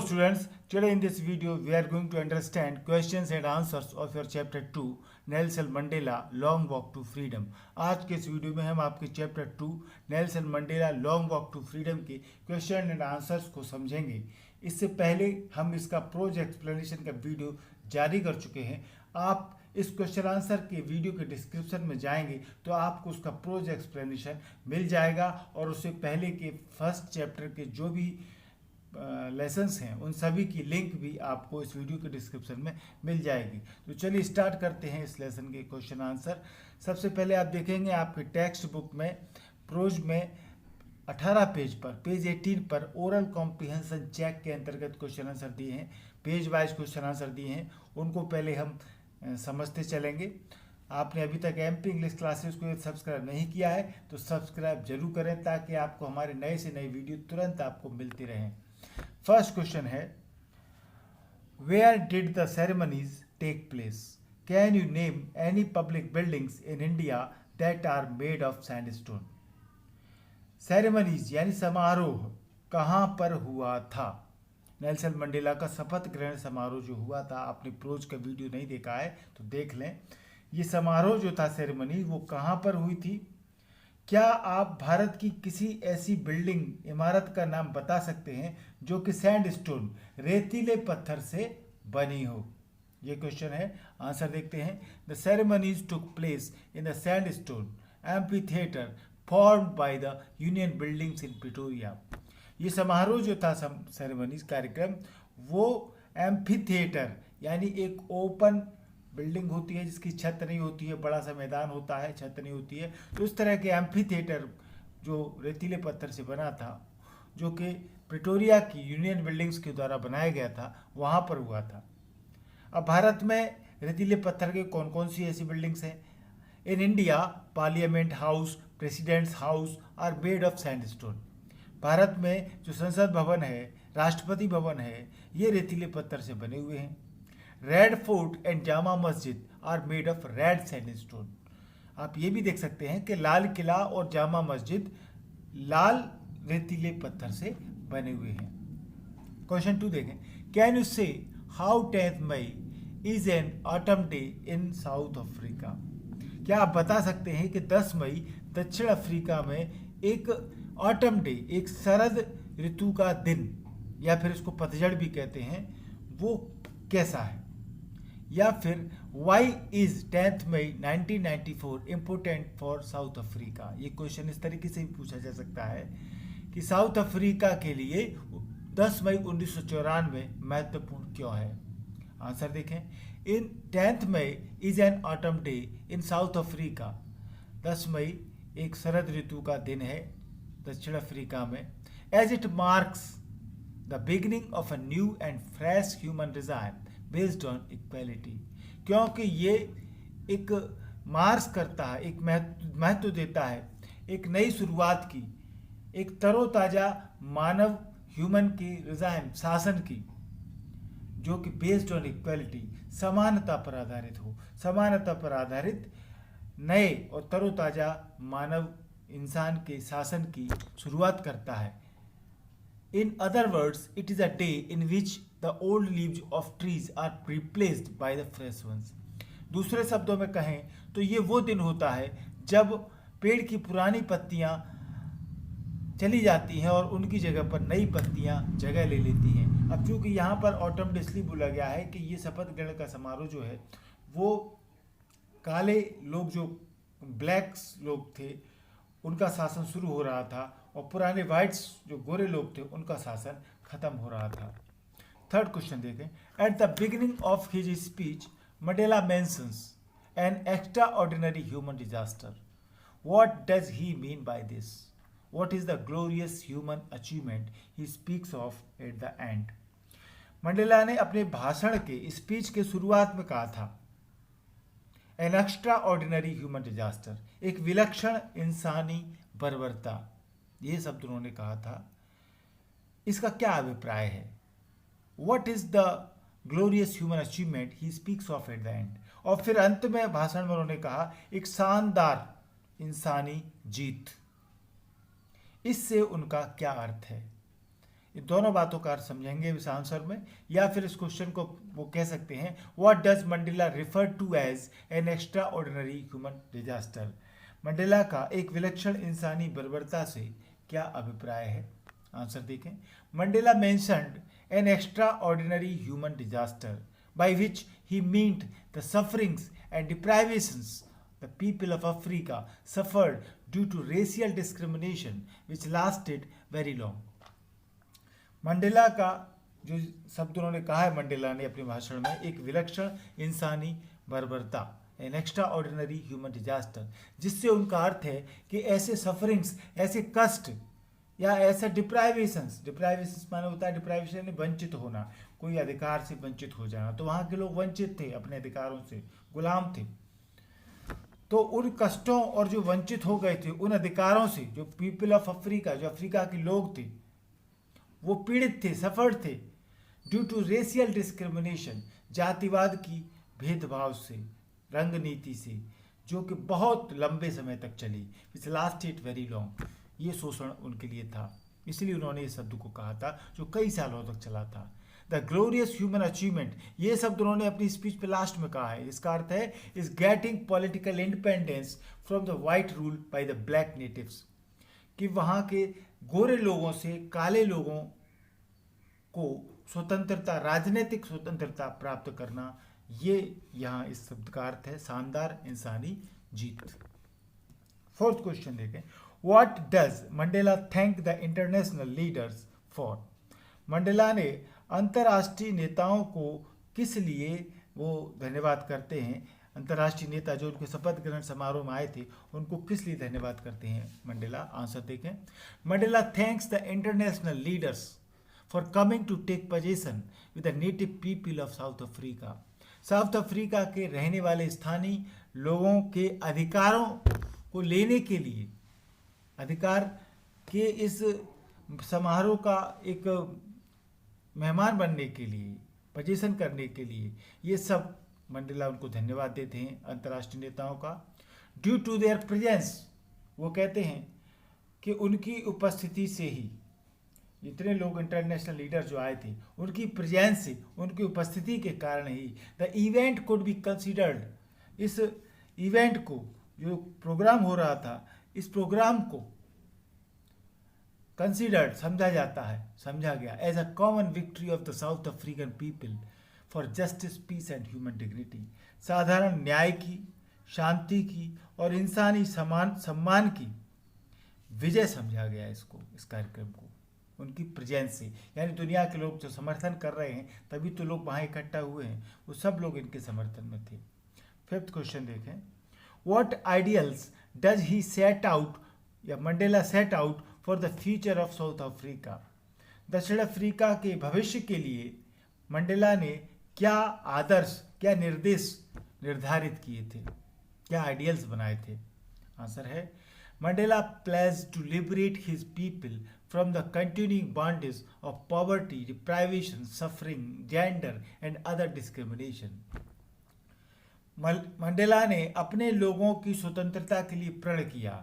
students, today in this video we are going to understand questions and answers of your chapter 2 Nelson Mandela Long Walk to Freedom. आज के इस video में हम आपके chapter 2 Nelson Mandela Long Walk to Freedom के question and answers को समझेंगे। इससे पहले हम इसका प्रोज एक्सप्लेनेशन का वीडियो जारी कर चुके हैं। आप इस क्वेश्चन आंसर के वीडियो के डिस्क्रिप्शन में जाएंगे तो आपको उसका प्रोज एक्सप्लेनेशन मिल जाएगा और उससे पहले के फर्स्ट चैप्टर के जो भी लेसन्स हैं उन सभी की लिंक भी आपको इस वीडियो के डिस्क्रिप्शन में मिल जाएगी। तो चलिए स्टार्ट करते हैं इस लेसन के क्वेश्चन आंसर। सबसे पहले आप देखेंगे आपके टेक्स्ट बुक में प्रोज में 18 पेज पर पेज 18 पर ओरल कॉम्प्रिहेंशन चेक के अंतर्गत क्वेश्चन आंसर दिए हैं। पेज वाइज क्वेश्चन आंसर दिए हैं, उनको पहले हम समझते चलेंगे। आपने अभी तक एमपी इंग्लिश क्लासेस को सब्सक्राइब नहीं किया है तो सब्सक्राइब जरूर करें ताकि आपको हमारे नए से नए वीडियो तुरंत आपको मिलती रहें। फर्स्ट क्वेश्चन है, where did the ceremonies take place? Can you name any public buildings in India that are made of sandstone? Ceremonies यानी समारोह कहाँ पर हुआ था? नेल्सन मंडेला का शपथ ग्रहण समारोह जो हुआ था, आपने प्रोज का वीडियो नहीं देखा है तो देख लें। ये समारोह जो था सेरेमनी वो कहाँ पर हुई थी? क्या आप भारत की किसी ऐसी बिल्डिंग इमारत का नाम बता सकते हैं जो कि सैंडस्टोन रेतीले पत्थर से बनी हो? ये क्वेश्चन है, आंसर देखते हैं। The ceremonies took place in the sandstone amphitheatre formed by the union buildings in Pretoria. ये समारोह जो था सेरेमनीज कार्यक्रम वो एम्फीथिएटर यानी एक ओपन बिल्डिंग होती है जिसकी छत नहीं होती है, बड़ा सा मैदान होता है, छत नहीं होती है, तो इस तरह के एम्फीथिएटर जो रेतीले पत्थर से बना था जो कि प्रिटोरिया की यूनियन बिल्डिंग्स के द्वारा बनाया गया था, वहाँ पर हुआ था। अब भारत में रेतीले पत्थर के कौन कौन सी ऐसी बिल्डिंग्स हैं? In India parliament house, president's house are made of sandstone. भारत में जो संसद भवन है, राष्ट्रपति भवन है, ये रेतीले पत्थर से बने हुए हैं। Red fort and Jama Masjid are made of red sandstone. आप ये भी देख सकते हैं कि लाल किला और जामा मस्जिद लाल रेतीले पत्थर से बने हुए हैं। क्वेश्चन 2 देखें, can you say how 10th May is an autumn day in South Africa? क्या आप बता सकते हैं कि 10 मई दक्षिण अफ्रीका में एक ऑटम डे, एक शरद ऋतु का दिन या फिर इसको पतझड़ भी कहते हैं, वो कैसा है? या फिर why is 10th May 1994 important for South Africa? ये क्वेश्चन इस तरीके से भी पूछा जा सकता है कि साउथ अफ्रीका के लिए 10 मई 1994 महत्वपूर्ण क्यों है? आंसर देखें। In 10th May is an autumn day in South Africa. 10 मई एक शरद ऋतु का दिन है दक्षिण अफ्रीका में। As it marks the beginning of a new and fresh human desire based on equality. क्योंकि ये एक मार्क्स करता है, एक महत्व देता है एक नई शुरुआत की, एक तरोताजा मानव ह्यूमन की रिजाइन शासन की, जो कि बेस्ड ऑन इक्वालिटी समानता पर आधारित हो। समानता पर आधारित नए और तरोताजा मानव इंसान के शासन की शुरुआत करता है। In other words, it is a day in which the old leaves of trees are replaced by the fresh ones. दूसरे शब्दों में कहें तो ये वो दिन होता है जब पेड़ की पुरानी पत्तियां चली जाती हैं और उनकी जगह पर नई पत्तियां जगह ले लेती हैं। अब चूंकि यहाँ पर ऑटम डे इसलिए बोला गया है कि ये शपथ ग्रहण का समारोह जो है वो काले लोग, जो ब्लैक्स लोग थे, उनका शासन शुरू हो रहा था और पुराने वाइट्स जो गोरे लोग थे उनका शासन खत्म हो रहा था। थर्ड क्वेश्चन देखें। At the beginning of his speech Mandela mentions N extraordinary human disaster. What does he mean by this? What is the glorious human achievement he speaks of at the end? Mandela ने अपने भाषण के speech के शुरुआत में कहा था N extraordinary human disaster, एक विलक्षण इंसानी बर्बरता, ये शब्द उन्होंने कहा था। इसका क्या अभिप्राय है? What is the glorious human achievement he speaks of at the end? और फिर अंत में भाषण में उन्होंने कहा एक शानदार इंसानी जीत। इससे उनका क्या अर्थ है? इन दोनों बातों का अर्थ समझेंगे इस आंसर में, या फिर इस क्वेश्चन को वो कह सकते हैं, what does Mandela refer to as an extraordinary human disaster. Mandela का एक विलक्षण इंसानी बर्बरता से क्या अभिप्राय है? आंसर देखें। Mandela mentioned an extraordinary human disaster by which he meant the sufferings and deprivations the people of Africa suffered due to racial discrimination which lasted very long। Mandela का जो शब्द उन्होंने कहा है मंडेला ने अपने भाषण में, एक विलक्षण इंसानी बर्बरता, N extraordinary human disaster, जिससे उनका अर्थ है कि ऐसे सफरिंग्स, ऐसे कष्ट या ऐसा डिप्राइवेशंस माने होता है डिप्राइवेशन यानी वंचित होना, कोई अधिकार से वंचित हो जाना। तो वहाँ के लोग वंचित थे, अपने अधिकारों से गुलाम थे। तो उन कष्टों और जो वंचित हो गए थे उन अधिकारों से, जो पीपल ऑफ अफ्रीका, जो अफ्रीका के लोग थे, वो पीड़ित थे, सफर थे ड्यू टू रेशियल डिस्क्रिमिनेशन, जातिवाद की भेदभाव से, रंग नीति से, जो कि बहुत लंबे समय तक चली, विच लास्टेड वेरी लॉन्ग। ये शोषण उनके लिए था, इसलिए उन्होंने इस शब्द को कहा था जो कई सालों तक चला था। द ग्लोरियस ह्यूमन अचीवमेंट, ये शब्द उन्होंने अपनी स्पीच पे लास्ट में कहा है। इसका अर्थ है is getting political independence from the white rule by the black natives, कि वहाँ के गोरे लोगों से काले लोगों को स्वतंत्रता, राजनीतिक स्वतंत्रता प्राप्त करना, ये यहाँ इस शब्द का अर्थ है शानदार इंसानी जीत। फोर्थ क्वेश्चन देखें, what does Mandela thank the international leaders for. Mandela ने अंतर्राष्ट्रीय नेताओं को किस लिए वो धन्यवाद करते हैं? अंतर्राष्ट्रीय नेता जो उनके शपथ ग्रहण समारोह में आए थे, उनको किस लिए धन्यवाद करते हैं मंडेला? आंसर देखें। Mandela thanks the international leaders for coming to take position with the native people of South Africa. South Africa के रहने वाले स्थानीय लोगों के अधिकारों को लेने के लिए, अधिकार के इस समारोह का एक मेहमान बनने के लिए, पोजीशन करने के लिए, ये सब मंडेला उनको धन्यवाद देते हैं अंतर्राष्ट्रीय नेताओं का। ड्यू टू देयर प्रेजेंस, वो कहते हैं कि उनकी उपस्थिति से ही, जितने लोग इंटरनेशनल लीडर जो आए थे, उनकी प्रेजेंस से, उनकी उपस्थिति के कारण ही the event could be considered, इस इवेंट को, जो प्रोग्राम हो रहा था, इस प्रोग्राम को कंसिडर्ड, समझा जाता है, समझा गया as a common victory of the South African people for justice, peace and human dignity. साधारण न्याय की, शांति की और इंसानी सम्मान की विजय समझा गया इसको, इस कार्यक्रम को, उनकी प्रेजेंस से। यानी दुनिया के लोग जो समर्थन कर रहे हैं, तभी तो लोग वहाँ इकट्ठा हुए हैं, वो सब लोग इनके समर्थन में थे। फिफ्थ क्वेश्चन देखें, what ideals does he set out, या Mandela set out for the future of South Africa. दक्षिण अफ्रीका के भविष्य के लिए मंडेला ने क्या आदर्श, क्या निर्देश निर्धारित किए थे, क्या आइडियल्स बनाए थे? आंसर है, Mandela pledge to liberate his people from the continuing bondage of poverty, deprivation, suffering, gender and other discrimination. Mandela ने अपने लोगों की स्वतंत्रता के लिए प्रण किया।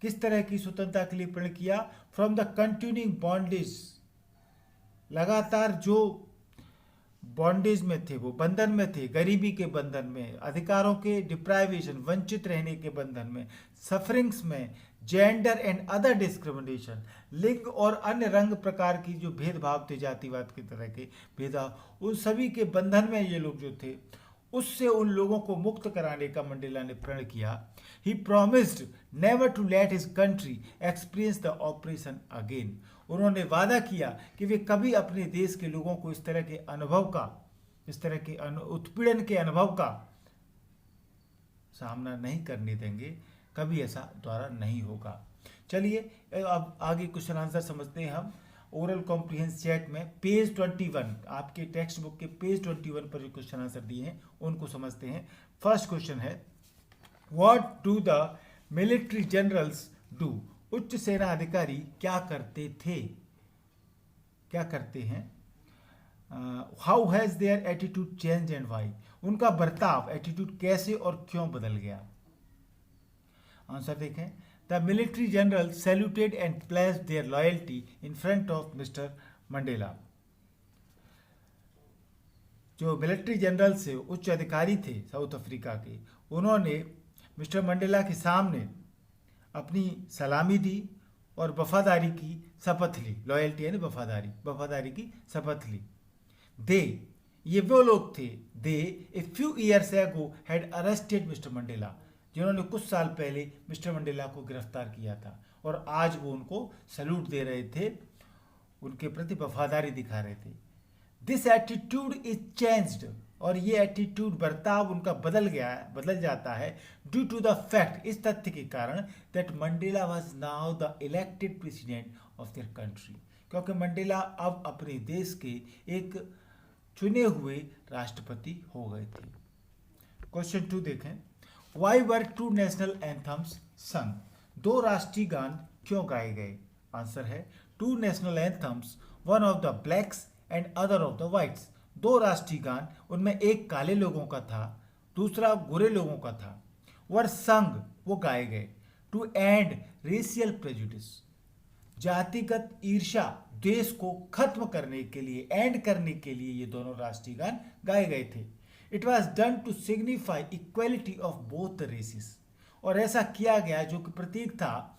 किस तरह की स्वतंत्रता के लिए प्रण किया? फ्रॉम द कंटिन्यूइंग बॉन्डेज, लगातार जो बॉन्डेज में थे, वो बंधन में थे, गरीबी के बंधन में, अधिकारों के डिप्राइवेशन, वंचित रहने के बंधन में, सफरिंग्स में, जेंडर एंड अदर डिस्क्रिमिनेशन, लिंग और अन्य रंग प्रकार की जो भेदभाव थे, जातिवाद की तरह के भेदभाव, उन सभी के बंधन में ये लोग जो थे, उससे उन लोगों को मुक्त कराने का मंडेला ने प्रण किया। He promised never to let his country experience the oppression again. उन्होंने वादा किया कि वे कभी अपने देश के लोगों को इस तरह के अनुभव का, इस तरह के उत्पीड़न के अनुभव का सामना नहीं करने देंगे, कभी ऐसा द्वारा नहीं होगा। चलिए अब आगे क्वेश्चन आंसर समझते हैं हम। ओरल कॉम्प्रिहेंस चैट में पेज 21, आपके टेक्स्ट बुक के पेज 21 पर जो क्वेश्चन आंसर दिए हैं उनको समझते हैं। फर्स्ट क्वेश्चन है, what do the military generals do. उच्च सेना अधिकारी क्या करते थे, क्या करते हैं? How has their attitude change and why. उनका बर्ताव, एटीट्यूड कैसे और क्यों बदल गया? आंसर देखें, The military generals saluted and pledged their loyalty in front of Mr. Mandela. जो मिलिट्री जनरल से उच्च अधिकारी थे साउथ अफ्रीका के, उन्होंने मिस्टर मंडेला के सामने अपनी सलामी दी और वफादारी की शपथ ली. लॉयल्टी यानी वफादारी की शपथ ली. दे, ये वो लोग थे, they a few years ago had arrested mister Mandela, जिन्होंने कुछ साल पहले मिस्टर मंडेला को गिरफ्तार किया था और आज वो उनको सैल्यूट दे रहे थे, उनके प्रति वफादारी दिखा रहे थे. दिस एटीट्यूड इज चेंज्ड, और ये एटीट्यूड बर्ताव उनका बदल जाता है ड्यू टू द फैक्ट, इस तथ्य के कारण that Mandela was now the elected president of their country, क्योंकि मंडेला अब अपने देश के एक चुने हुए राष्ट्रपति हो गए थे. क्वेश्चन 2 देखें. वाई वर 2 नेशनल एंथम्स संग, 2 राष्ट्रीय गान क्यों गाए गए? आंसर है 2 national anthems, one of the blacks and other of the whites. 2 राष्ट्रीय गान, उनमें एक काले लोगों का था, दूसरा गोरे लोगों का था. वर संग, वो गाए गए. टू एंड रेशियल प्रेजुडिस, जातिगत ईर्ष्या, देश को खत्म करने के लिए, एंड करने के लिए ये दोनों राष्ट्रीय गान गाए गए थे. It was done to signify equality of both the races, और ऐसा किया गया जो कि प्रतीक था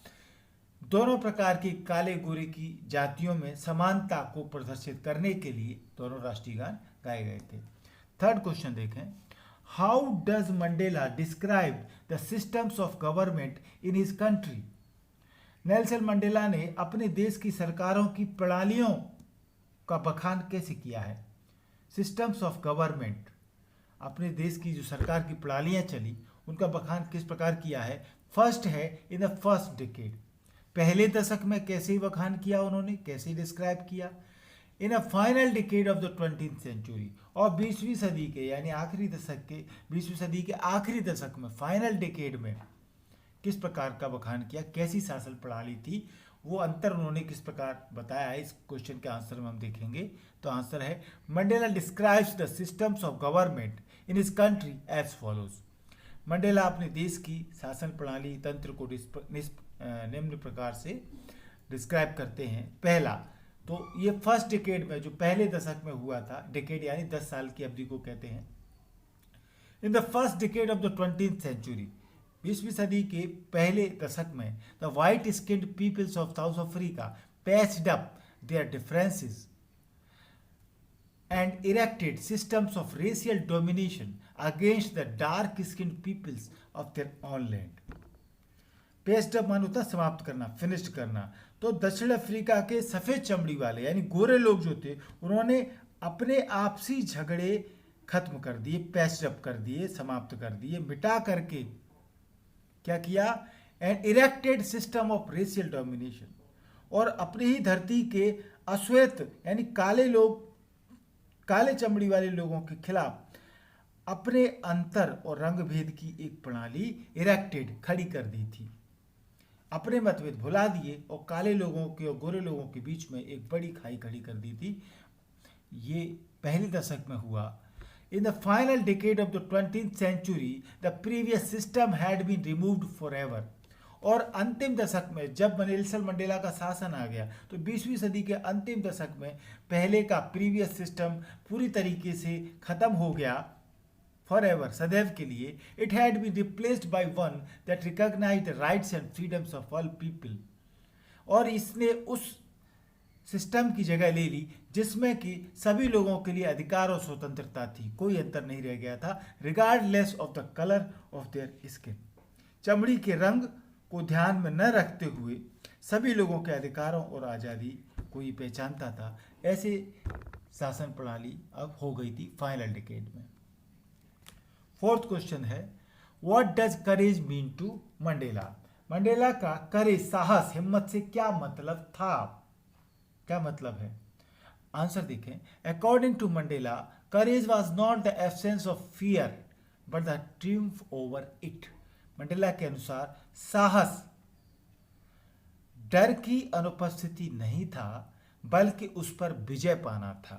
दोनों प्रकार की काले गोरे की जातियों में समानता को प्रदर्शित करने के लिए दोनों राष्ट्रीय गान गाए गए थे. थर्ड क्वेश्चन देखें. How does Mandela describe the systems of government in his country? Nelson Mandela ने अपने देश की सरकारों की प्रणालियों का बखान कैसे किया है? सिस्टम्स ऑफ गवर्नमेंट, अपने देश की जो सरकार की प्रणालियां चली उनका बखान किस प्रकार किया है? फर्स्ट है इन द फर्स्ट डिकेड, पहले दशक में कैसे बखान किया उन्होंने, कैसे डिस्क्राइब किया. In a final decade of the 20th century, और 20वीं सदी के यानी आखिरी दशक के 20वीं सदी के आखिरी दशक में, फाइनल डिकेड में किस प्रकार का बखान किया, कैसी शासन प्रणाली थी, वो अंतर उन्होंने किस प्रकार बताया है. इस क्वेश्चन के आंसर में हम देखेंगे. तो आंसर है Mandela describes the systems of government in his country as follows. Mandela अपने देश की शासन प्रणाली तंत्र को निम्न प्रकार से डिस्क्राइब करते हैं. पहला, तो ये फर्स्ट डिकेड में जो पहले दशक में हुआ था, डिकेड यानी 10 साल की अवधि को कहते हैं. In the first decade of the 20th century, 20वीं सदी के पहले दशक में, the white skinned peoples of South Africa patched up their differences and erected systems of racial domination against the dark-skinned peoples of their own land. Paste up मान होता है समाप्त करना, फिनिश्ड करना. तो दक्षिण अफ्रीका के सफ़ेद चमड़ी वाले यानी गोरे लोग जो थे, उन्होंने अपने आपसी झगड़े खत्म कर दिए, पेस्ट अप कर दिए, समाप्त कर दिए, मिटा करके क्या किया? And erected system of racial domination, और अपनी ही धरती के अश्वेत यानी काले लोग, काले चमड़ी वाले लोगों के खिलाफ अपने अंतर और रंग भेद की एक प्रणाली इरेक्टेड, खड़ी कर दी थी. अपने मतभेद भुला दिए और काले लोगों के और गोरे लोगों के बीच में एक बड़ी खाई खड़ी कर दी थी. ये पहले दशक में हुआ. In the final decade of the 20th century the previous system had been removed for ever, और अंतिम दशक में जब नेल्सन मंडेला का शासन आ गया तो 20वीं सदी के अंतिम दशक में पहले का प्रीवियस सिस्टम पूरी तरीके से खत्म हो गया, फॉर एवर, सदैव के लिए. It had been replaced by one that recognised the rights and freedoms of all people, और इसने उस सिस्टम की जगह ले ली जिसमें कि सभी लोगों के लिए अधिकार और स्वतंत्रता थी, कोई अंतर नहीं रह गया था. Regardless of the colour of their skin, चमड़ी के रंग को ध्यान में न रखते हुए सभी लोगों के अधिकारों और आज़ादी को ही पहचानता था. ऐसे शासन प्रणाली अब हो गई थी फाइनल डिकेड में. फोर्थ क्वेश्चन है, what does courage mean to Mandela? Mandela का करेज, साहस, हिम्मत से क्या मतलब था, क्या मतलब है? आंसर देखें. According to Mandela, courage was not the absence of fear but the triumph over it. Mandela के अनुसार साहस डर की अनुपस्थिति नहीं था बल्कि उस पर विजय पाना था.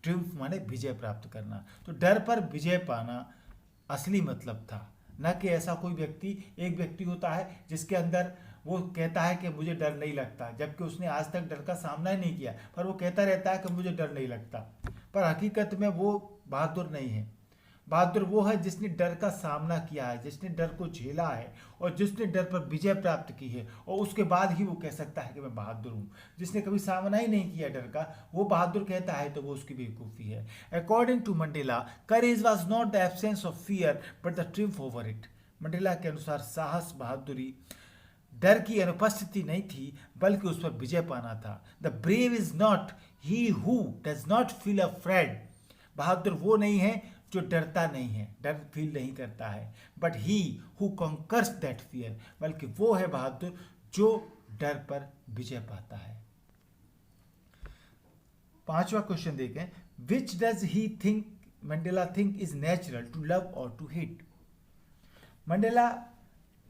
ट्रियम्फ माने विजय प्राप्त करना, तो डर पर विजय पाना असली मतलब था. न कि ऐसा कोई व्यक्ति, एक व्यक्ति होता है जिसके अंदर वो कहता है कि मुझे डर नहीं लगता, जबकि उसने आज तक डर का सामना ही नहीं किया, पर वो कहता रहता है कि मुझे डर नहीं लगता, पर हकीकत में वो बहादुर नहीं है। बहादुर वो है जिसने डर का सामना किया है, जिसने डर को झेला है और जिसने डर पर विजय प्राप्त की है, और उसके बाद ही वो कह सकता है कि मैं बहादुर हूँ। जिसने कभी सामना ही नहीं किया डर का, वो बहादुर कहता है तो वो उसकी बेवकूफ़ी है। According to Mandela, courage was not the absence of fear but the triumph over it. Mandela के अनुसार साहस, बहादुरी डर की अनुपस्थिति नहीं थी, बल्कि उस पर विजय पाना था। The brave is not he who does not feel afraid. बहादुर वो नहीं है जो डरता नहीं है, डर फील नहीं करता है, but he who conquers that fear, बल्कि वो है बहादुर जो डर पर विजय पाता है। 5वां क्वेश्चन देखें, which does he think Mandela think is natural to love or to hate. Mandela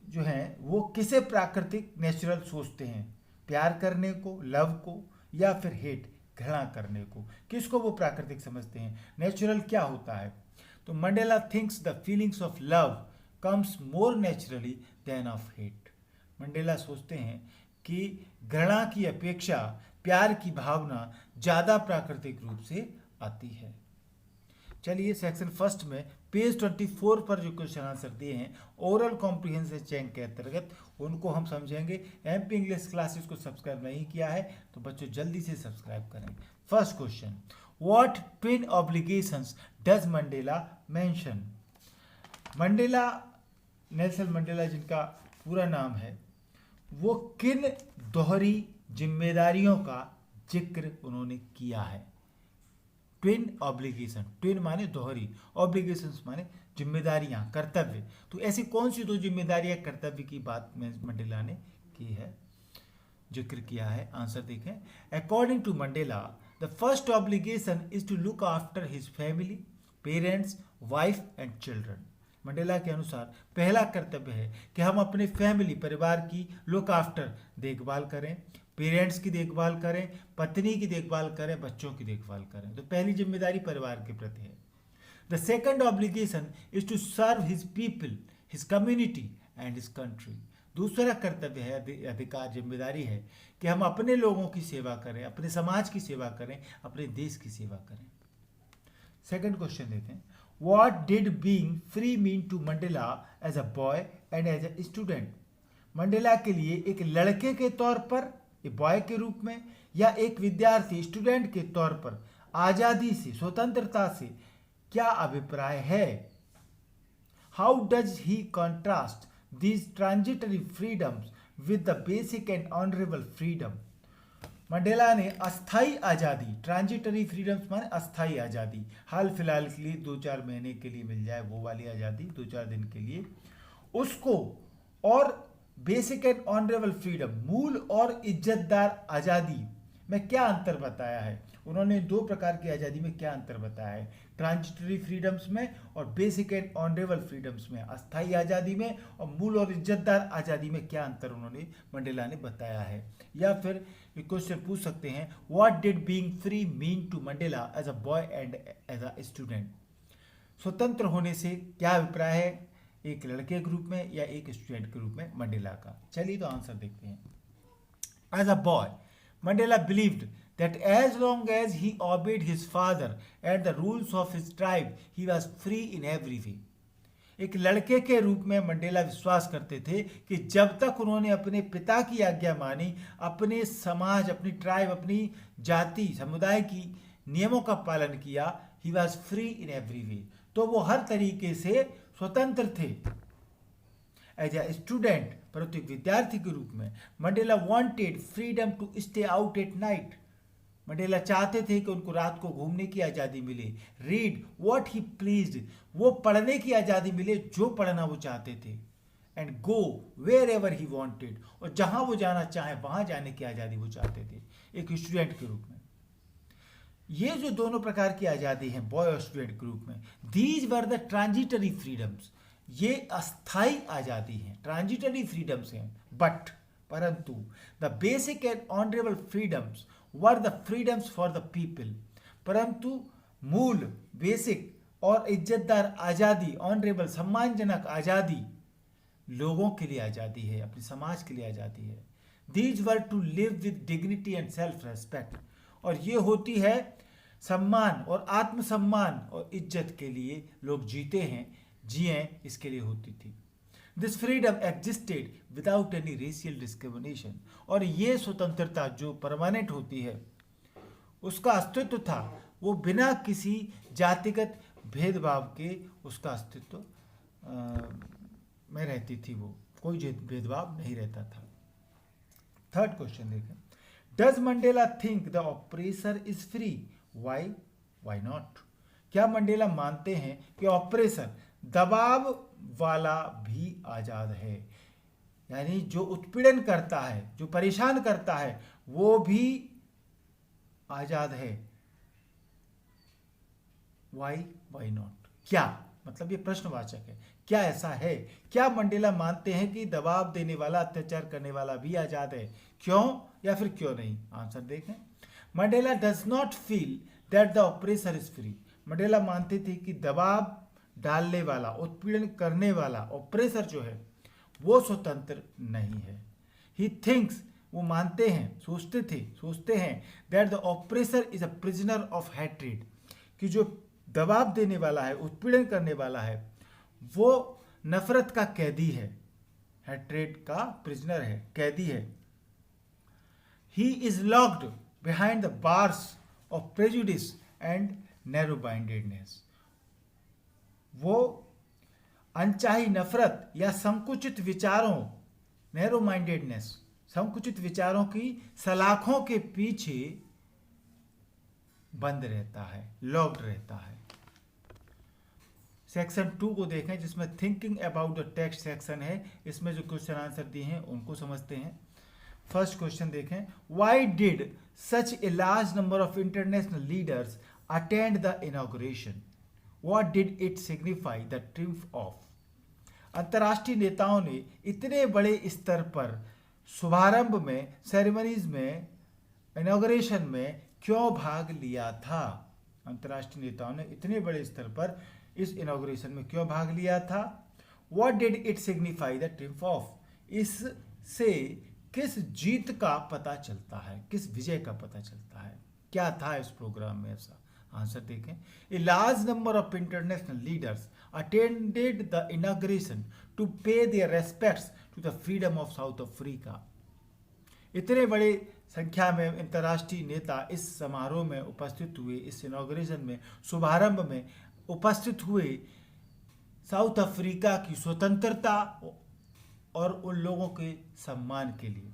जो है वो किसे प्राकृतिक नेचुरल सोचते हैं, प्यार करने को, लव को, या फिर हेट, घृणा करने को, किसको वो प्राकृतिक समझते हैं, नेचुरल क्या होता है। तो Mandela thinks the feelings of love comes more naturally than of hate. Mandela सोचते हैं कि घृणा की अपेक्षा प्यार की भावना ज़्यादा प्राकृतिक रूप से आती है। चलिए सेक्शन फर्स्ट में पेज 24 पर जो क्वेश्चन आंसर दिए हैं ओरल कॉम्प्रिहेंसिव चेक के अंतर्गत, उनको हम समझेंगे। एमपी इंग्लिश क्लासेस को सब्सक्राइब नहीं किया है तो बच्चों जल्दी से सब्सक्राइब करें। First question, what twin obligations does Mandela mention. Mandela, Nelson Mandela जिनका पूरा नाम है, वो किन दोहरी जिम्मेदारियों का जिक्र उन्होंने किया है। ट्विन ऑब्लिगेशन, ट्विन माने दोहरी, ऑब्लिगेशंस माने जिम्मेदारियां, कर्तव्य। तो ऐसी कौन सी दो जिम्मेदारियां कर्तव्य की बात में मंडेला ने की है, जिक्र किया है। आंसर देखें। According to Mandela, the first obligation is to look after his family, parents, wife and children. Mandela के अनुसार पहला कर्तव्य है कि हम अपने फैमिली, परिवार की लुक आफ्टर, देखभाल करें, पेरेंट्स की देखभाल करें, पत्नी की देखभाल करें, बच्चों की देखभाल करें। तो पहली जिम्मेदारी परिवार के प्रति है। The second obligation is to serve his people, his community and his country. दूसरा कर्तव्य है, अधिकार, जिम्मेदारी है कि हम अपने लोगों की सेवा करें, अपने समाज की सेवा करें, अपने देश की सेवा करें। सेकंड क्वेश्चन देते हैं, what did being free mean to Mandela as a boy and as a student. Mandela के लिए एक लड़के के तौर पर, एक बॉय के रूप में, या एक विद्यार्थी, स्टूडेंट के तौर पर आजादी से, स्वतंत्रता से क्या अभिप्राय है। How does he contrast these transitory freedoms with the basic and honourable freedom. Mandela ने अस्थाई आज़ादी, ट्रांजिटरी फ्रीडम्स माने अस्थाई आज़ादी, हाल फिलहाल के लिए 2-4 महीने के लिए मिल जाए वो वाली आज़ादी, 2-4 दिन के लिए, उसको, और बेसिक एंड ऑनरेबल फ्रीडम, मूल और इज्जतदार आज़ादी में क्या अंतर बताया है। उन्होंने 2 प्रकार की आज़ादी में क्या अंतर बताया है, ट्रांजिटरी फ्रीडम्स में और बेसिक एंड ऑनरेबल फ्रीडम्स में, अस्थाई आज़ादी में और मूल और इज्जतदार आज़ादी में क्या अंतर उन्होंने, मंडेला ने बताया है। या फिर क्वेश्चन पूछ सकते हैं, what did being free mean to Mandela as a boy and as a student. स्वतंत्र होने से क्या अभिप्राय है, एक लड़के के रूप में या एक स्टूडेंट के रूप में मंडेला का। चलिए तो आंसर देखते हैं। As a boy, Mandela believed that as long as he obeyed his father and the rules of his tribe, he was free in every way. एक लड़के के रूप में मंडेला विश्वास करते थे कि जब तक उन्होंने अपने पिता की आज्ञा मानी, अपने समाज, अपनी ट्राइब, अपनी जाति, समुदाय की नियमों का पालन किया, he was free in every way, तो वो हर तरीके से स्वतंत्र थे। एज ए स्टूडेंट, परंतु विद्यार्थी के रूप में, Mandela wanted freedom to stay out at night. Mandela चाहते थे कि उनको रात को घूमने की आज़ादी मिले, रीड व्हाट ही प्लीज्ड, वो पढ़ने की आज़ादी मिले जो पढ़ना वो चाहते थे, and go wherever he wanted, और जहां वो जाना चाहे वहां जाने की आज़ादी वो चाहते थे एक स्टूडेंट के रूप में। ये जो दोनों प्रकार की आज़ादी है बॉय और स्टूडेंट के रूप में, these were the transitory freedoms, ये अस्थाई आज़ादी है, ट्रांजिटरी फ्रीडम्स हैं। बट, परंतु, the basic and honourable freedoms were the freedoms for the people, परंतु मूल, बेसिक और इज्जतदार आज़ादी, ऑनरेबल सम्मानजनक आज़ादी लोगों के लिए आज़ादी है, अपने समाज के लिए आज़ादी है। These were to live with dignity and self respect, और ये होती है सम्मान और आत्मसम्मान और इज्जत के लिए लोग जीते हैं, जिए इसके लिए होती थी। This freedom existed without any racial discrimination, और ये स्वतंत्रता जो परमानेंट होती है उसका अस्तित्व था, वो बिना किसी जातिगत भेदभाव के उसका अस्तित्व में रहती थी, वो कोई भेदभाव नहीं रहता था। थर्ड क्वेश्चन देखें, does Mandela think the oppressor is free? Why not? क्या मंडेला मानते हैं कि ऑपरेसर दबाव वाला भी आजाद है? यानी जो उत्पीड़न करता है, जो परेशान करता है, वो भी आजाद है। Why not? क्या मतलब, ये प्रश्नवाचक है, क्या ऐसा है? क्या मंडेला मानते हैं कि दबाव देने वाला, अत्याचार करने वाला भी आजाद है? क्यों या फिर क्यों नहीं? आंसर देखें। Mandela does not feel that the oppressor is free. Mandela मानते थे कि दबाव डालने वाला, उत्पीड़न करने वाला ऑपरेसर जो है वो स्वतंत्र नहीं है। ही थिंक्स, वो मानते हैं, सोचते हैं that the oppressor is a prisoner of hatred, कि जो दबाव देने वाला है, उत्पीड़न करने वाला है, वो नफरत का कैदी है, हैट्रेड का प्रिजनर है, कैदी है। He is locked behind the bars of prejudice and narrow mindedness. वो अनचाही नफरत या संकुचित विचारों, नैरो माइंडेडनेस, संकुचित विचारों की सलाखों के पीछे बंद रहता है, लॉक्ड रहता है। सेक्शन 2 को देखें, जिसमें thinking about the text section है। इसमें जो क्वेश्चन आंसर दिए हैं उनको समझते हैं। फर्स्ट क्वेश्चन देखें, why did such A large number of international leaders attend the inauguration? What did it signify the triumph of? अंतर्राष्ट्रीय नेताओं ने इतने बड़े स्तर पर शुभारंभ में, सेरेमनीज में, इनॉग्रेशन में क्यों भाग लिया था? अंतर्राष्ट्रीय नेताओं ने इतने बड़े स्तर पर इस इनॉग्रेशन में क्यों भाग लिया था? What did it signify the triumph of? इससे किस जीत का पता चलता है, किस विजय का पता चलता है? क्या था इस प्रोग्राम में ऐसा? आंसर देखें। A large number of international leaders attended the inauguration to pay their respects to the freedom of South Africa. इतने बड़े संख्या में अंतर्राष्ट्रीय नेता इस समारोह में उपस्थित हुए, इस इनॉग्रेशन में, शुभारंभ में उपस्थित हुए साउथ अफ्रीका की स्वतंत्रता और उन लोगों के सम्मान के लिए,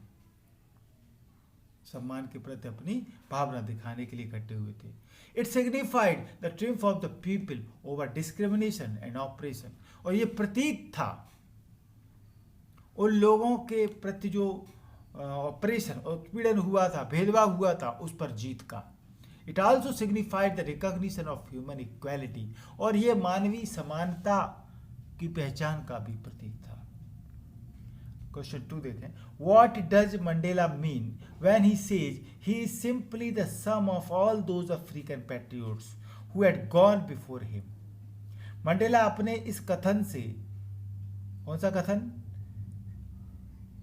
सम्मान के प्रति अपनी भावना दिखाने के लिए इकट्ठे हुए थे। It signified the triumph of the people over discrimination and operation, और ये प्रतीक था उन लोगों के प्रति जो ऑपरेशन, उत्पीड़न हुआ था, भेदभाव हुआ था, उस पर जीत का। It also signified the recognition of human equality, और ये मानवीय समानता की पहचान का भी प्रतीक था। क्वेश्चन 2 देखें, what does Mandela mean when he says he is simply the sum of all those African patriots who had gone before him? Mandela अपने इस कथन से, कौन सा कथन?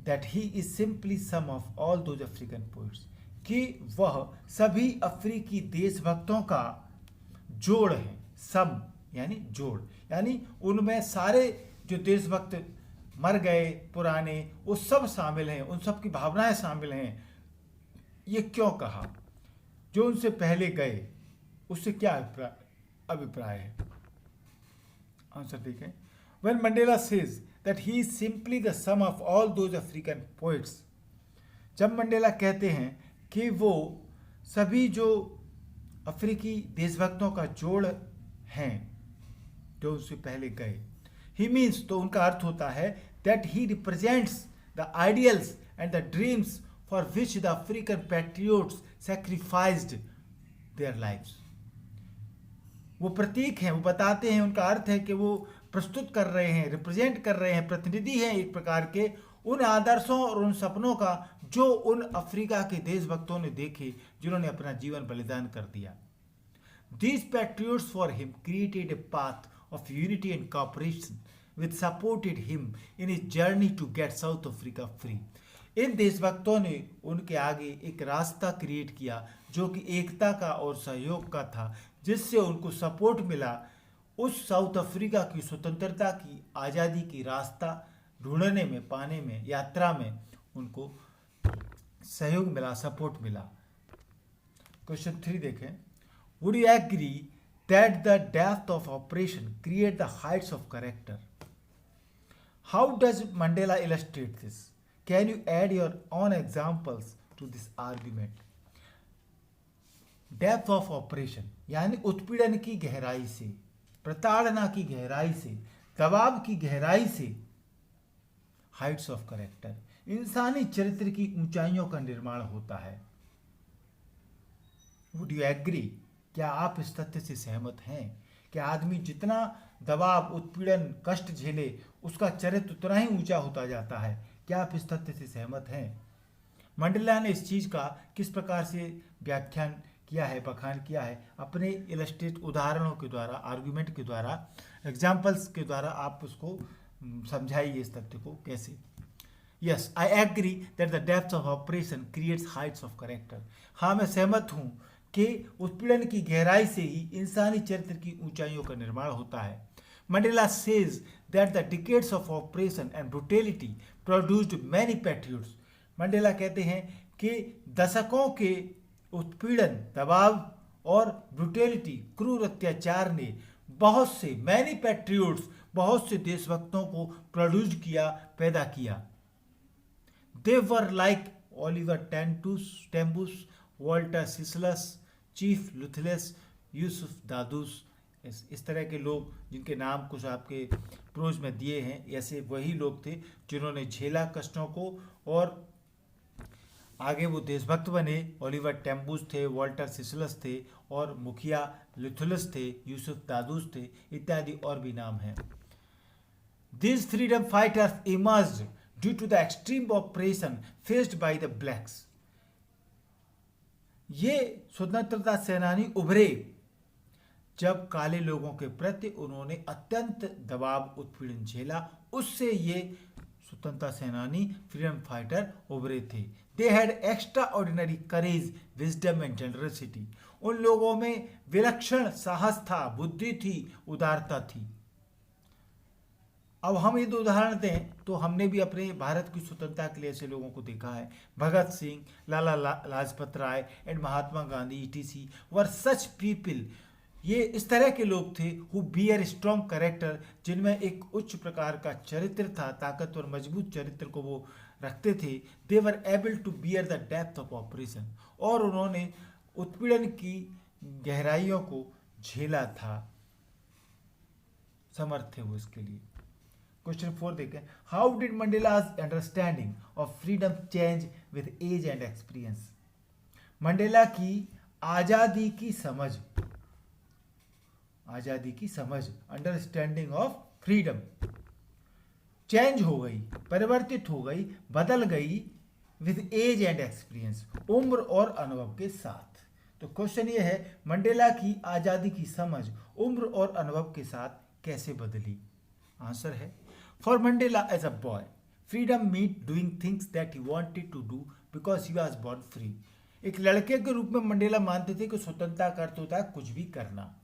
That he is simply sum of all those African patriots, कि वह सभी अफ्रीकी देशभक्तों का जोड़ है। सम यानी जोड़, यानी उनमें सारे जो देशभक्त मर गए पुराने, वो सब शामिल हैं, उन सब की भावनाएं शामिल हैं। ये क्यों कहा? जो उनसे पहले गए उससे क्या अभिप्राय है? आंसर देखें। When Mandela says that he is simply the sum of all those African poets, जब मंडेला कहते हैं कि वो सभी जो अफ्रीकी देशभक्तों का जोड़ हैं जो उससे पहले गए, ही मीन्स, तो उनका अर्थ होता है that he represents the ideals and the dreams for which the African patriots sacrificed their lives. वो प्रतीक हैं, वो बताते हैं, उनका अर्थ है कि वो प्रस्तुत कर रहे हैं, रिप्रेजेंट कर रहे हैं, प्रतिनिधि हैं एक प्रकार के उन आदर्शों और उन सपनों का जो उन अफ्रीका के देशभक्तों ने देखे, जिन्होंने अपना जीवन बलिदान कर दिया। These patriots for him created a path of unity and cooperation which supported him in his journey to get South Africa free. इन देशभक्तों ने उनके आगे एक रास्ता क्रिएट किया जो कि एकता का और सहयोग का था, जिससे उनको सपोर्ट मिला उस साउथ अफ्रीका की स्वतंत्रता की आज़ादी की रास्ता ढूंढने में, पाने में, यात्रा में उनको सहयोग मिला, सपोर्ट मिला। क्वेश्चन 3 देखें। Would you agree that the depth of oppression create the heights of character? How does Mandela illustrate this? Can you add your own examples to this argument? Depth of oppression यानी उत्पीड़न की गहराई से, प्रताड़ना की गहराई से, दबाव की गहराई से, हाइट्स ऑफ कैरेक्टर इंसानी चरित्र की ऊंचाइयों का निर्माण होता है। Would you agree? क्या आप इस तथ्य से सहमत हैं कि आदमी जितना दबाव, उत्पीड़न, कष्ट झेले उसका चरित्र उतना ही ऊंचा होता जाता है? क्या आप इस तथ्य से सहमत हैं? मंडेला ने इस चीज का किस प्रकार से व्याख्यान किया है, बखान किया है अपने इलस्ट्रेट उदाहरणों के द्वारा, आर्गुमेंट के द्वारा, एग्जाम्पल्स के द्वारा आप उसको समझाइए इस तथ्य को कैसे। Yes, I agree that the depth of oppression creates heights of character. हाँ, मैं सहमत हूँ कि उत्पीड़न की गहराई से ही इंसानी चरित्र की ऊंचाइयों का निर्माण होता है। Mandela says that the decades of operation and brutality produced many patriots. Mandela कहते हैं कि दशकों के उत्पीड़न, दबाव और ब्रुटेलिटी, क्रूर अत्याचार ने बहुत से मैनी पैट्रियट्स, बहुत से देशभक्तों को प्रोड्यूस किया, पैदा किया। They were like Oliver Tambos, Walter Sisulus, chief Luthulis, Yusuf Dadoos. इस तरह के लोग जिनके नाम कुछ आपके प्रोज में दिए हैं, ऐसे वही लोग थे जिन्होंने झेला कष्टों को और आगे वो देशभक्त बने। ओलिवर टेम्बस थे, वॉल्टर सिसलस थे और मुखिया लुथुलस थे, यूसुफ दादूस थे, इत्यादि और भी नाम हैं। These freedom fighters emerged due to the extreme oppression faced by the blacks. ये स्वतंत्रता सेनानी उभरे जब काले लोगों के प्रति उन्होंने अत्यंत दबाव, उत्पीड़न झेला, उससे ये स्वतंत्रता सेनानी, फ्रीडम फाइटर उभरे थे। They had extraordinary courage, wisdom and generosity. उन लोगों में विलक्षण साहस था, बुद्धि थी, उदारता थी। अब हम ये दो उदाहरण दें तो हमने भी अपने भारत की स्वतंत्रता के लिए ऐसे लोगों को देखा है। Bhagat Singh, Lala Lajpat Rai and Mahatma Gandhi etc were such people. ये इस तरह के लोग थे हु बियर स्ट्रॉन्ग कैरेक्टर, जिनमें एक उच्च प्रकार का चरित्र था, ताकतवर मजबूत चरित्र को वो रखते थे। They were able to bear the depth of oppression, और उन्होंने उत्पीड़न की गहराइयों को झेला था, समर्थ थे वो इसके लिए। क्वेश्चन 4 देखें। How did Mandela's understanding of freedom change with age and experience? Mandela की आजादी की समझ, अंडरस्टैंडिंग ऑफ फ्रीडम चेंज हो गई, परिवर्तित हो गई, बदल गई विद एज एंड एक्सपीरियंस, उम्र और अनुभव के साथ। तो क्वेश्चन ये है, मंडेला की आजादी की समझ उम्र और अनुभव के साथ कैसे बदली? आंसर है, for Mandela as a boy freedom meant doing things that he wanted to do because he was born free. एक लड़के के रूप में मंडेला मानते थे कि स्वतंत्रता का अर्थ होता है कुछ भी करना,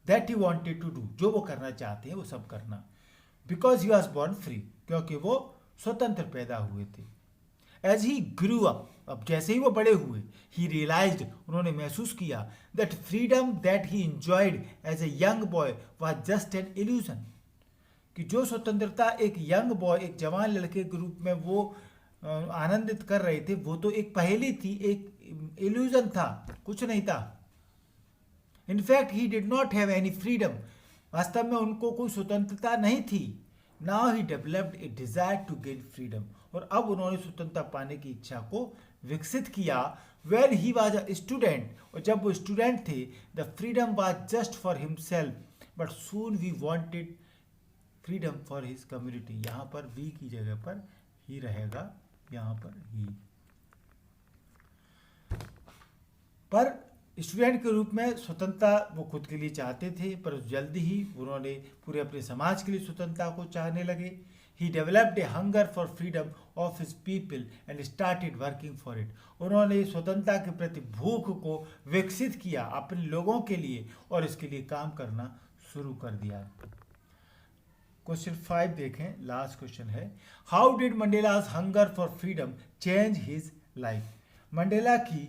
that he wanted to do, जो वो करना चाहते हैं वो सब करना, because he was born free, क्योंकि वो स्वतंत्र पैदा हुए थे। एज ही ग्रू अप, अब जैसे ही वो बड़े हुए, ही रियलाइज्ड, उन्होंने महसूस किया, that freedom that he enjoyed as a young boy was just an illusion, कि जो स्वतंत्रता एक यंग बॉय, एक जवान लड़के के रूप में वो आनंदित कर रहे थे, वो तो एक पहेली थी, एक इल्यूजन था, कुछ नहीं था। In fact he did not have any freedom, वास्तव में उनको कोई स्वतंत्रता नहीं थी। Now he developed a desire to gain freedom, और अब उन्होंने स्वतंत्रता पाने की इच्छा को विकसित किया। When he was a student, और जब वो स्टूडेंट थे, the freedom was just for himself, but soon we wanted freedom for his community. यहाँ पर वी की जगह पर ही रहेगा, यहाँ पर ही। पर स्टूडेंट के रूप में स्वतंत्रता वो खुद के लिए चाहते थे, पर जल्दी ही उन्होंने पूरे अपने समाज के लिए स्वतंत्रता को चाहने लगे। He developed a hunger for freedom of his people and started working for it. उन्होंने स्वतंत्रता के प्रति भूख को विकसित किया अपने लोगों के लिए और इसके लिए काम करना शुरू कर दिया। क्वेश्चन 5 देखें, लास्ट क्वेश्चन है, how did Mandela's hunger for freedom change his life? Mandela की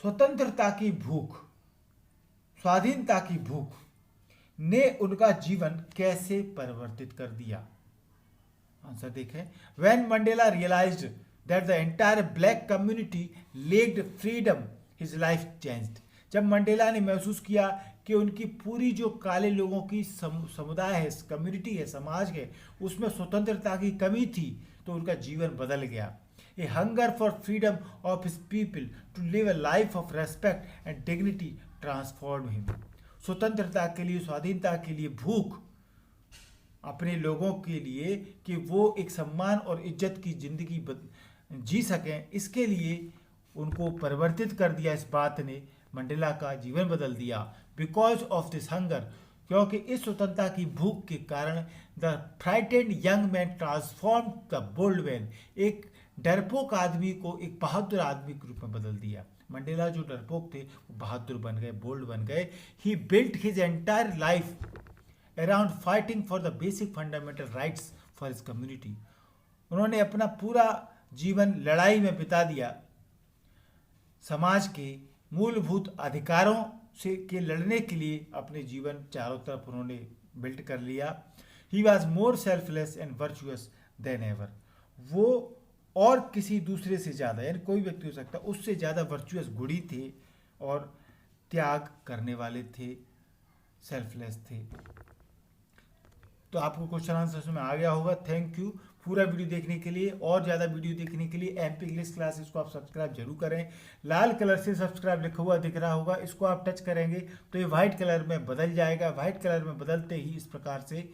स्वतंत्रता की भूख, स्वाधीनता की भूख ने उनका जीवन कैसे परिवर्तित कर दिया? आंसर देखें, when Mandela realised that the entire black community lacked freedom his life changed. जब मंडेला ने महसूस किया कि उनकी पूरी जो काले लोगों की समुदाय है, कम्युनिटी है, समाज है, उसमें स्वतंत्रता की कमी थी, तो उनका जीवन बदल गया। A hunger for freedom of his people to live a life of respect and dignity transform him. स्वतंत्रता के लिए, स्वाधीनता के लिए भूख अपने लोगों के लिए कि वो एक सम्मान और इज्जत की जिंदगी जी सकें, इसके लिए उनको परिवर्तित कर दिया। इस बात ने मंडेला का जीवन बदल दिया। बिकॉज ऑफ दिस हंगर, क्योंकि इस स्वतंत्रता की भूख के कारण the frightened young man transform the bold man, एक डरपोक आदमी को एक बहादुर आदमी के रूप में बदल दिया। मंडेला जो डरपोक थे वो बहादुर बन गए, बोल्ड बन गए। He built his entire life around fighting for the basic fundamental rights for his community. उन्होंने अपना पूरा जीवन लड़ाई में बिता दिया, समाज के मूलभूत अधिकारों से के लड़ने के लिए अपने जीवन चारों तरफ उन्होंने बिल्ट कर लिया। He was more selfless and virtuous then ever. वो और किसी दूसरे से ज़्यादा, यानी कोई व्यक्ति हो सकता, उससे ज़्यादा वर्चुअस गुणी थे और त्याग करने वाले थे, सेल्फलेस थे। तो आपको क्वेश्चन आंसर समझ में आ गया होगा। थैंक यू पूरा वीडियो देखने के लिए। और ज़्यादा वीडियो देखने के लिए MP इंग्लिश क्लासेस को आप सब्सक्राइब जरूर करें। लाल कलर से सब्सक्राइब लिखा हुआ दिख रहा होगा, इसको आप टच करेंगे तो ये वाइट कलर में बदल जाएगा। वाइट कलर में बदलते ही इस प्रकार से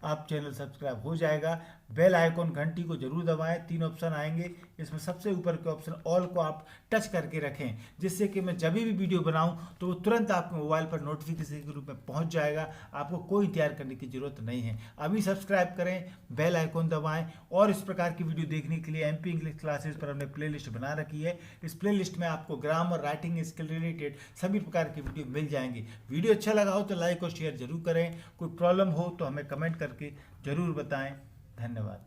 आप चैनल सब्सक्राइब हो जाएगा। बेल आइकॉन घंटी को जरूर दबाएं, 3 ऑप्शन आएंगे, इसमें सबसे ऊपर के ऑप्शन ऑल को आप टच करके रखें, जिससे कि मैं जब भी वीडियो बनाऊं तो वो तुरंत आपके मोबाइल पर नोटिफिकेशन के रूप में पहुंच जाएगा। आपको कोई इंतजार करने की जरूरत नहीं है। अभी सब्सक्राइब करें, बेल आइकॉन दबाएं। और इस प्रकार की वीडियो देखने के लिए MP इंग्लिश क्लासेस पर हमने प्लेलिस्ट बना रखी है। इस प्लेलिस्ट में आपको ग्रामर, राइटिंग स्किल रिलेटेड सभी प्रकार की वीडियो मिल जाएंगी। वीडियो अच्छा लगा हो तो लाइक और शेयर जरूर करें। कोई प्रॉब्लम हो तो हमें कमेंट करके जरूर बताएं। धन्यवाद।